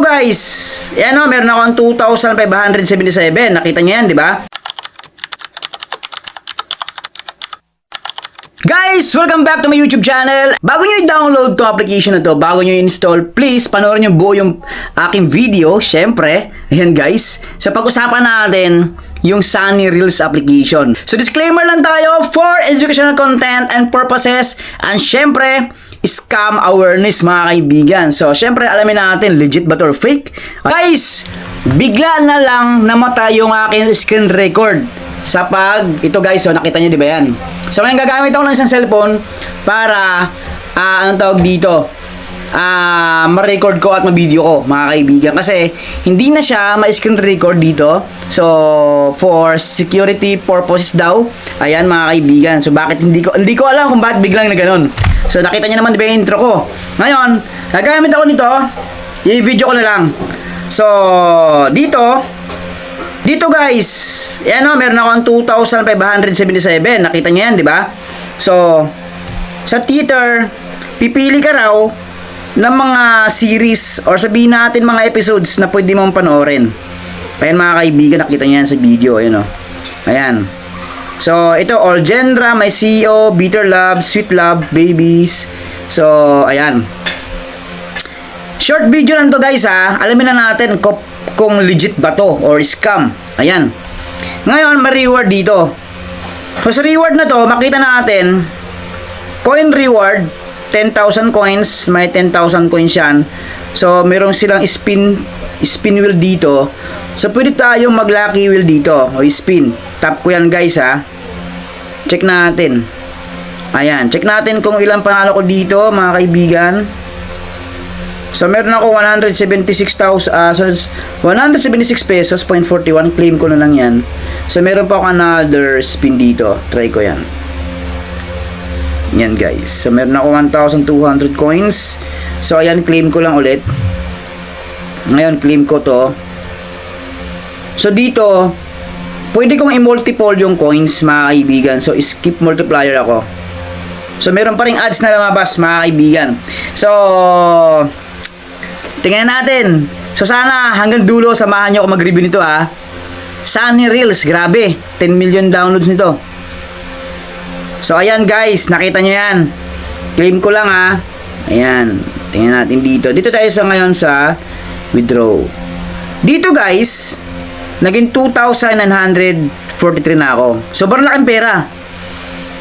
Dito guys, yan o, meron akong 2,577. Nakita niyo yan, di ba? Guys, welcome back to my YouTube channel. Bago nyo i-download to application na to, bago nyo i-install, please panoorin nyo buo yung aking video. Syempre, ayan guys, sa pag-usapan natin yung Sunny Reels application. So disclaimer lang tayo, for educational content and purposes, and syempre, scam awareness mga kaibigan. So syempre, alamin natin, legit ba to or fake? Guys, bigla na lang namatay yung aking screen record. Sa ito guys, so nakita nyo di ba yan? So ngayon gagamit ako ng isang cellphone para anong tawag dito, ma-record ko at ma-video ko mga kaibigan, kasi hindi na siya ma-screen record dito. So for security purposes daw, ayan mga kaibigan. So bakit hindi ko alam kung bakit biglang na ganun. So nakita nyo naman di ba yung intro ko. Ngayon gagamit ako nito, i-video ko na lang. So dito guys, yan o, meron akong 2,577. Nakita niyo yan, di ba? So, sa theater, pipili ka raw ng mga series or sabihin natin mga episodes na pwede mong panoorin. Ayan mga kaibigan, nakita niyo yan sa video. Ayan o. Ayan. So, ito, all genre, may CEO, bitter love, sweet love, babies. So, ayan. Short video lang to guys ha. Alamin na natin kung legit ba to or scam. Ayan. Ngayon, may reward dito. So, sa reward na to, makita natin, coin reward, 10,000 coins, may 10,000 coins yan. So, meron silang spin wheel dito. So, pwede tayong mag-lucky wheel dito, o spin. Tap ko yan guys ha. Check natin. Ayan, check natin kung ilang panalo ko dito, mga kaibigan. So meron ako 176 pesos, 0.41, claim ko na lang yan. So meron pa ako another spin dito, try ko yan. Yan guys, so meron ako 1,200 coins. So ayan, claim ko lang ulit. Ngayon, claim ko to. So dito, pwede kong i-multiple yung coins mga kaibigan. So skip multiplier ako. So meron pa ring ads na lumabas mga kaibigan. So tingnan natin. So sana hanggang dulo samahan nyo ako mag-review nito ha. Sunny Reels, grabe, 10 million downloads nito. So ayan guys, nakita nyo yan. Claim ko lang ha. Ayan, tingnan natin dito. Dito tayo sa ngayon sa withdraw. Dito guys, naging 2,943 na ako. Sobrang laking pera.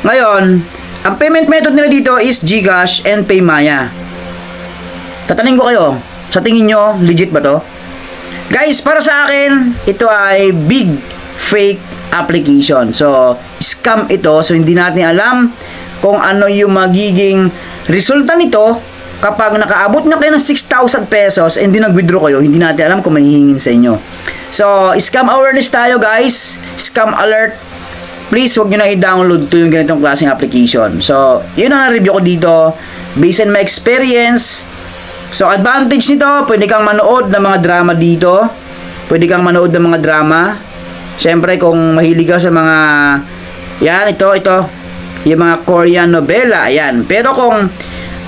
Ngayon, ang payment method nila dito is GCash and PayMaya. Tatanungin ko kayo, sa tingin nyo, legit ba to? Guys, para sa akin, ito ay big fake application. So, scam ito. So, hindi natin alam kung ano yung magiging resulta nito kapag nakaabot na kayo ng 6,000 pesos and hindi nag-withdraw kayo. Hindi natin alam kung mahihingin sa inyo. So, scam awareness tayo guys. Scam alert. Please, huwag nyo na i-download to yung ganitong klaseng application. So, yun ang na-review ko dito. Based on my experience. So, advantage nito, pwede kang manood ng mga drama dito. Pwede kang manood ng mga drama. Siyempre, kung mahilig ka sa mga, yan, ito, yung mga Korean novela, ayan. Pero kung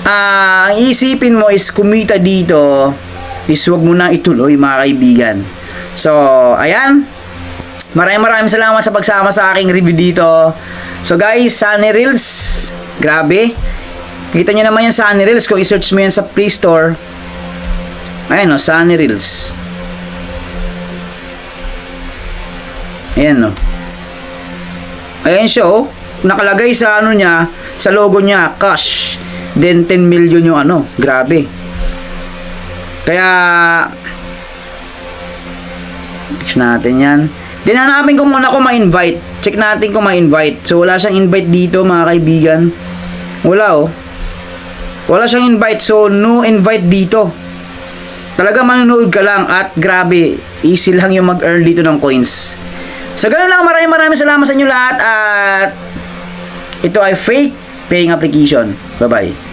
ang isipin mo is kumita dito, is huwag mo na ituloy, mga kaibigan. So, ayan. Maraming salamat sa pagsama sa aking review dito. So, guys, Sunny Reels, grabe. Kita nyo naman yung Sunny Reels. Kung i-search mo yan sa Play Store, ayan o, Sunny Reels. Ayan o. Ayan siya o. Nakalagay sa ano niya, sa logo niya, cash. Then 10 million yung ano. Grabe. Kaya fix natin yan. Then hanapin ko muna kung ma-invite. Check natin kung ma-invite. So wala siyang invite dito mga kaibigan. Wala o. Wala siyang invite, so no invite dito. Talaga manonood ka lang at grabe, easy lang yung mag-earn dito ng coins. So ganoon lang, maraming salamat sa inyo lahat at ito ay fake paying application. Bye bye.